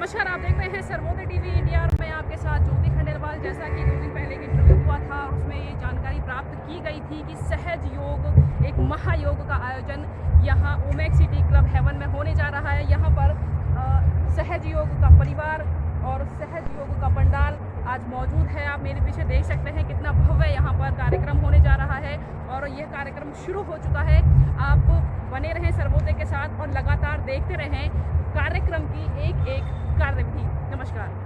नमस्कार, आप देख रहे हैं सर्वोदय टीवी इंडिया और मैं आपके साथ ज्योति खंडेलवाल। जैसा कि 2 दिन पहले की इंटरव्यू हुआ था और उसमें ये जानकारी प्राप्त की गई थी कि सहज योग, एक महायोग का आयोजन यहाँ ओमेक सिटी क्लब हेवन में होने जा रहा है। यहाँ पर सहज योग का परिवार और सहज योग का पंडाल आज मौजूद है। आप मेरे पीछे देख सकते हैं कितना भव्य यहाँ पर कार्यक्रम होने जा रहा है और यह कार्यक्रम शुरू हो चुका है। आप बने रहें सर्वोदय के साथ और लगातार देखते रहें कार्यक्रम की एक एक कार्यविधि। नमस्कार।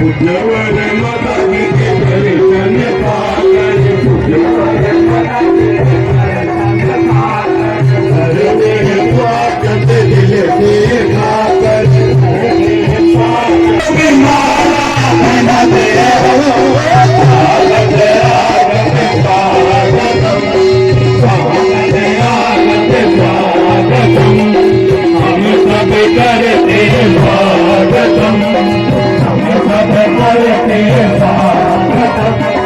उज्जवल माता की दर्शन पाकर उज्जवल माता की दर्शन पाकर करते हैं स्वागत दिल से खाकर स्वागत माला बना दे स्वागत आगत स्वागतम स्वागत आगत स्वागतम हम सब करते हैं स्वागतम सब करते स्वागतम स्वागतम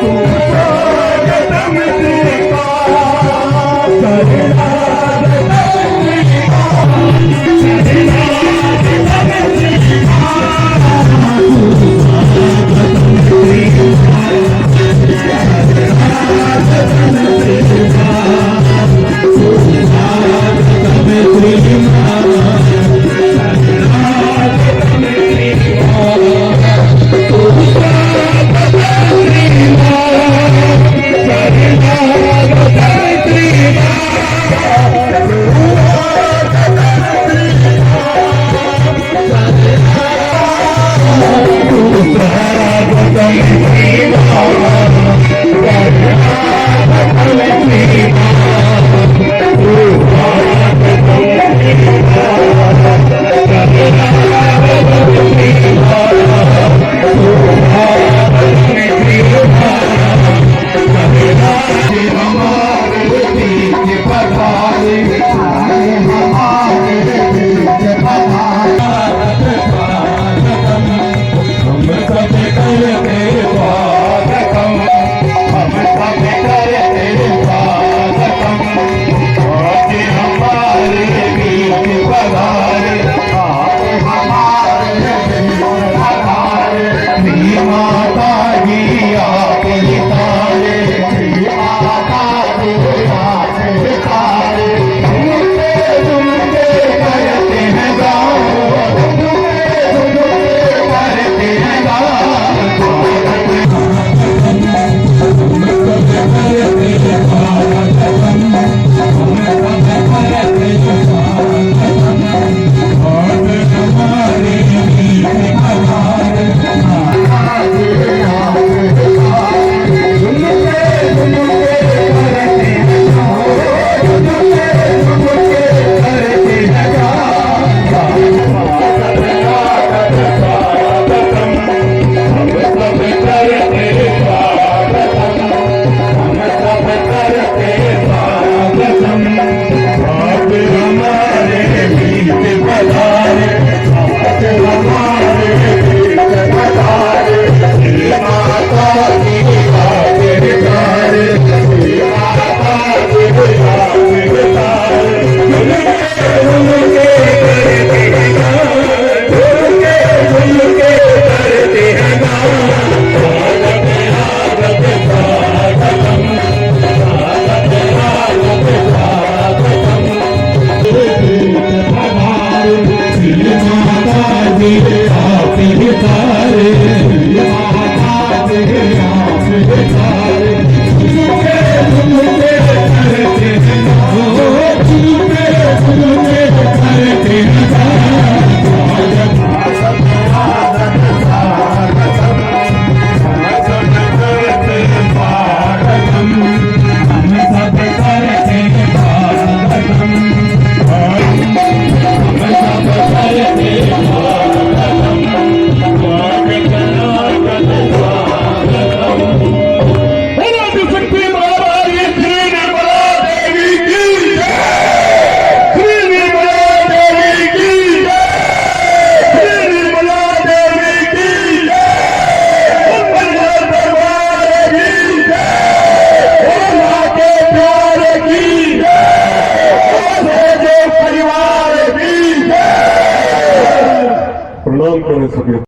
प्रणाम करें सभी।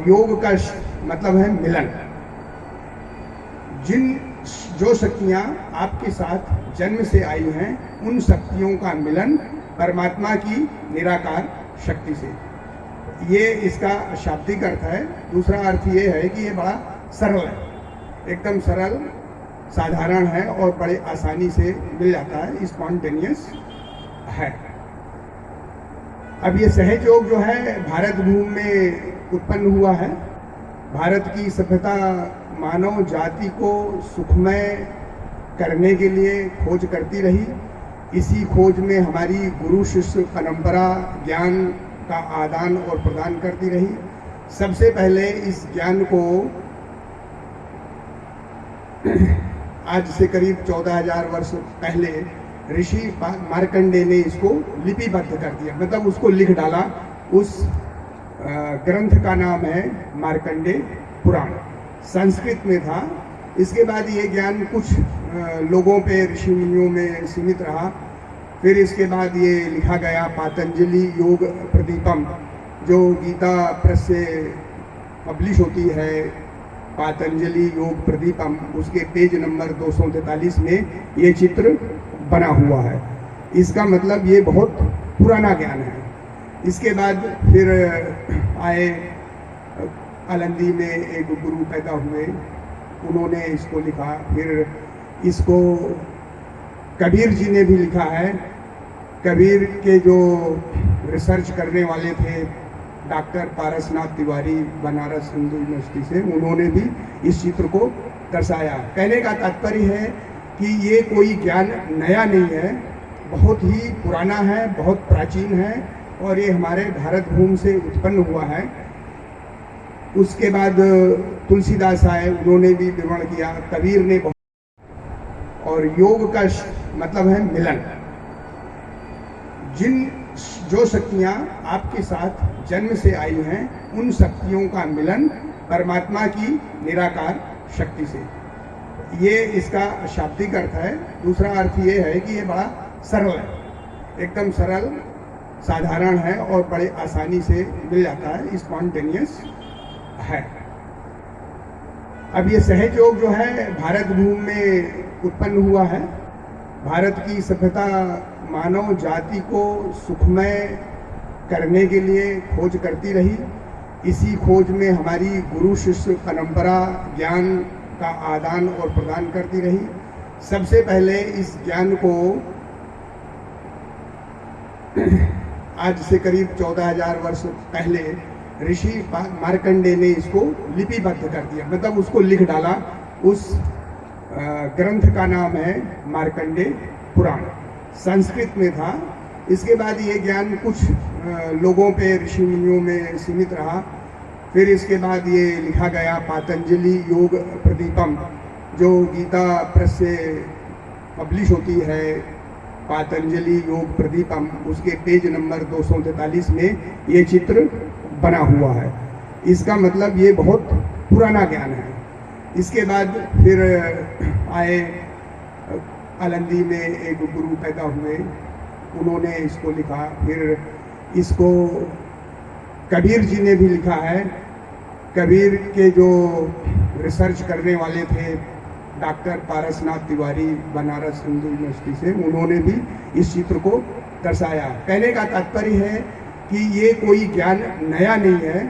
योग का मतलब है मिलन। जो शक्तियाँ आपके साथ जन्म से आई हैं, उन शक्तियों का मिलन परमात्मा की निराकार शक्ति से। ये इसका शाब्दिक अर्थ है। दूसरा अर्थ ये है कि ये बड़ा सरल है, एकदम सरल साधारण है और बड़े आसानी से मिल जाता है, स्पॉन्टेनियस है। अब ये सहज योग जो है भारत भूमि में उत्पन्न हुआ है। भारत की सभ्यता मानव जाति को सुखमय करने के लिए खोज करती रही। इसी खोज में हमारी गुरु शिष्य परंपरा ज्ञान का आदान और प्रदान करती रही। सबसे पहले इस ज्ञान को आज से करीब 14,000 वर्ष पहले ऋषि मार्कंडेय ने इसको लिपिबद्ध कर दिया, मतलब उसको लिख डाला। उस ग्रंथ का नाम है मार्कंडेय पुराण, संस्कृत में था। इसके बाद ये ज्ञान कुछ लोगों पे, ऋषि मुनियों में सीमित रहा। फिर इसके बाद ये लिखा गया पातंजलि योग प्रदीपम, जो गीता प्रेस से पब्लिश होती है, पातंजलि योग प्रदीपम, उसके पेज नंबर 243 में ये चित्र बना हुआ है। इसका मतलब ये बहुत पुराना ज्ञान है। इसके बाद फिर आए आलंदी में एक गुरु पैदा हुए, उन्होंने इसको लिखा। फिर इसको कबीर जी ने भी लिखा है। कबीर के जो रिसर्च करने वाले थे डॉक्टर पारसनाथ तिवारी, बनारस हिंदू यूनिवर्सिटी से, उन्होंने भी इस चित्र को दर्शाया। कहने का तात्पर्य है कि ये कोई ज्ञान नया नहीं है, बहुत ही पुराना है, बहुत प्राचीन है और ये हमारे भारत भूमि से उत्पन्न हुआ है। उसके बाद तुलसीदास आए, उन्होंने भी विवरण किया, कबीर ने और योग का मतलब है मिलन। जो शक्तियाँ आपके साथ जन्म से आई हैं, उन शक्तियों का मिलन परमात्मा की निराकार शक्ति से। ये इसका शाब्दिक अर्थ है। दूसरा अर्थ ये है कि ये बड़ा सरल है, एकदम सरल साधारण है और बड़े आसानी से मिल जाता है, स्पॉन्टेनियस है। अब ये सहज योग जो है भारत भूमि में उत्पन्न हुआ है। भारत की सभ्यता मानव जाति को सुखमय करने के लिए खोज करती रही। इसी खोज में हमारी गुरु शिष्य परंपरा ज्ञान का आदान और प्रदान करती रही। सबसे पहले इस ज्ञान को आज से करीब 14,000 वर्ष पहले ऋषि मार्कंडेय ने इसको लिपिबद्ध कर दिया, मतलब उसको लिख डाला। उस ग्रंथ का नाम है मार्कंडेय पुराण, संस्कृत में था। इसके बाद ये ज्ञान कुछ लोगों पे, ऋषि मुनियों में सीमित रहा। फिर इसके बाद ये लिखा गया पातंजलि योग प्रदीपम, जो गीता प्रेस से पब्लिश होती है, पातंजलि योग प्रदीपम, उसके पेज नंबर 243 में ये चित्र बना हुआ है। इसका मतलब ये बहुत पुराना ज्ञान है। इसके बाद फिर आए आलंदी में एक गुरु पैदा हुए, उन्होंने इसको लिखा। फिर इसको कबीर जी ने भी लिखा है। कबीर के जो रिसर्च करने वाले थे डॉक्टर पारसनाथ तिवारी, बनारस हिंदू यूनिवर्सिटी से, उन्होंने भी इस चित्र को दर्शाया। कहने का तात्पर्य है कि ये कोई ज्ञान नया नहीं है,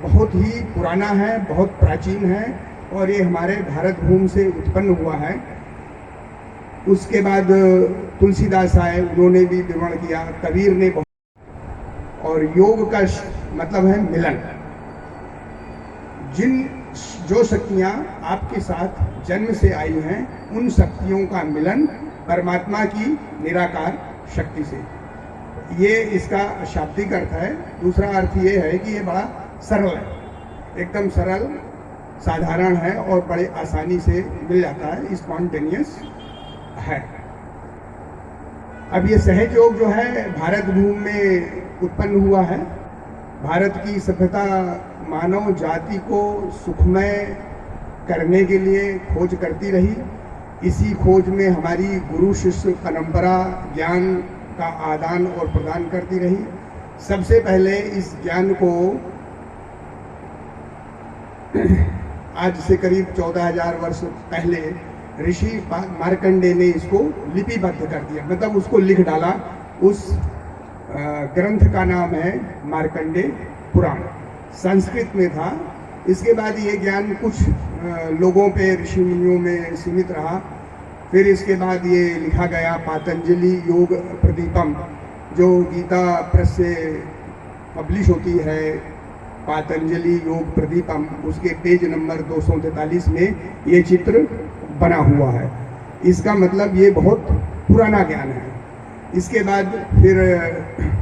बहुत ही पुराना है, बहुत प्राचीन है और ये हमारे भारत भूमि से उत्पन्न हुआ है। उसके बाद तुलसीदास आए, उन्होंने भी विवरण किया, कबीर ने और योग का मतलब है मिलन। जो शक्तियाँ आपके साथ जन्म से आई हैं, उन शक्तियों का मिलन परमात्मा की निराकार शक्ति से। ये इसका शाब्दिक अर्थ है। दूसरा अर्थ ये है कि ये बड़ा सरल है, एकदम सरल साधारण है और बड़े आसानी से मिल जाता है, स्पॉन्टेनियस है। अब ये सहज योग जो है भारत भूमि में उत्पन्न हुआ है। भारत की सभ्यता मानव जाति को सुखमय करने के लिए खोज करती रही। इसी खोज में हमारी गुरु शिष्य परंपरा ज्ञान का आदान और प्रदान करती रही। सबसे पहले इस ज्ञान को आज से करीब 14,000 वर्ष पहले ऋषि मार्कंडे ने इसको लिपिबद्ध कर दिया, मतलब उसको लिख डाला। उस ग्रंथ का नाम है मार्कंडे पुराण, संस्कृत में था। इसके बाद ये ज्ञान कुछ लोगों पे, ऋषि मुनियों में सीमित रहा। फिर इसके बाद ये लिखा गया पातंजलि योग प्रदीपम, जो गीता प्रेस से पब्लिश होती है, पातंजलि योग प्रदीपम, उसके पेज नंबर 243 में ये चित्र बना हुआ है। इसका मतलब ये बहुत पुराना ज्ञान है। इसके बाद फिर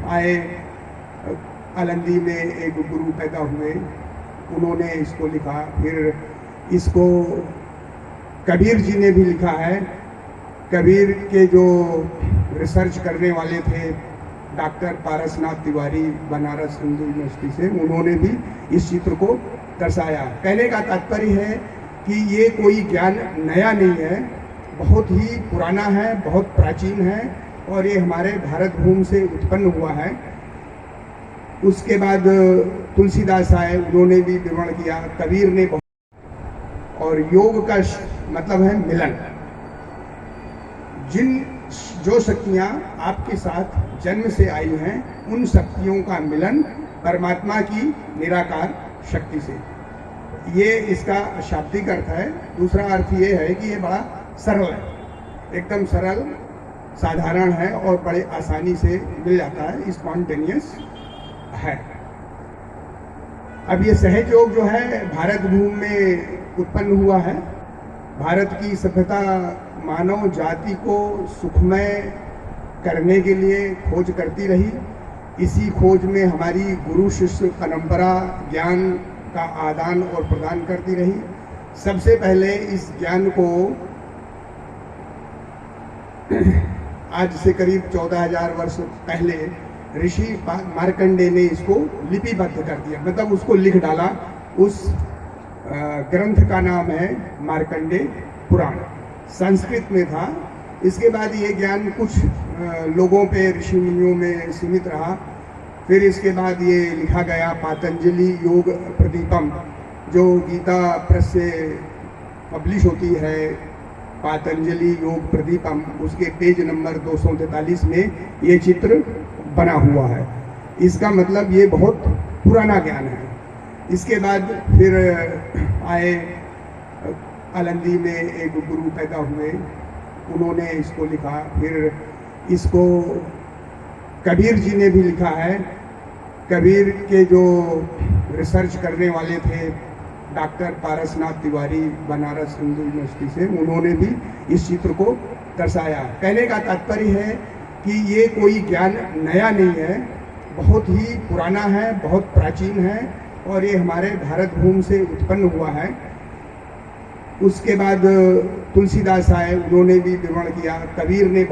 आए, आलंदी में एक गुरु पैदा हुए, उन्होंने इसको लिखा। फिर इसको कबीर जी ने भी लिखा है। कबीर के जो रिसर्च करने वाले थे डॉक्टर पारसनाथ तिवारी, बनारस हिंदू यूनिवर्सिटी से, उन्होंने भी इस चित्र को दर्शाया। कहने का तात्पर्य है कि ये कोई ज्ञान नया नहीं है, बहुत ही पुराना है, बहुत प्राचीन है, और ये हमारे भारत भूमि से उत्पन्न हुआ है। उसके बाद तुलसीदास आए, उन्होंने भी विवरण किया। कबीर ने और योग का मतलब है मिलन। जो शक्तियाँ आपके साथ जन्म से आई हैं, उन शक्तियों का मिलन परमात्मा की निराकार शक्ति से। ये इसका शाब्दिक अर्थ है। दूसरा अर्थ ये है कि ये बड़ा सरल है, एकदम सरल, साधारण है और बड़े आसानी से मिल जाता है, स्पॉन्टेनियस है। अब ये सहज योग जो है भारत भूमि में उत्पन्न हुआ है। भारत की सभ्यता मानव जाति को सुखमय करने के लिए खोज करती रही। इसी खोज में हमारी गुरु शिष्य परंपरा ज्ञान का आदान और प्रदान करती रही। सबसे पहले इस ज्ञान को आज से करीब 14,000 वर्ष पहले ऋषि मार्कंडे ने इसको लिपिबद्ध कर दिया, मतलब उसको लिख डाला। उस ग्रंथ का नाम है मार्कंडे पुराण, संस्कृत में था। इसके बाद ये ज्ञान कुछ लोगों पे, ऋषि मुनियों में सीमित रहा। फिर इसके बाद ये लिखा गया पातंजलि योग प्रदीपम, जो गीता प्रेस से पब्लिश होती है, पातंजलि योग प्रदीपम, उसके पेज नंबर 243 में ये चित्र बना हुआ है। इसका मतलब ये बहुत पुराना ज्ञान है। इसके बाद फिर आए, आलंदी में एक गुरु पैदा हुए, उन्होंने इसको लिखा। फिर इसको कबीर जी ने भी लिखा है। कबीर के जो रिसर्च करने वाले थे डॉक्टर पारसनाथ तिवारी, बनारस हिंदू यूनिवर्सिटी से, उन्होंने भी इस चित्र को दर्शाया। कहने का तात्पर्य है कि ये कोई ज्ञान नया नहीं है, बहुत ही पुराना है, बहुत प्राचीन है, और ये हमारे भारत भूमि से उत्पन्न हुआ है। उसके बाद तुलसीदास आए, उन्होंने भी विवरण किया। कबीर ने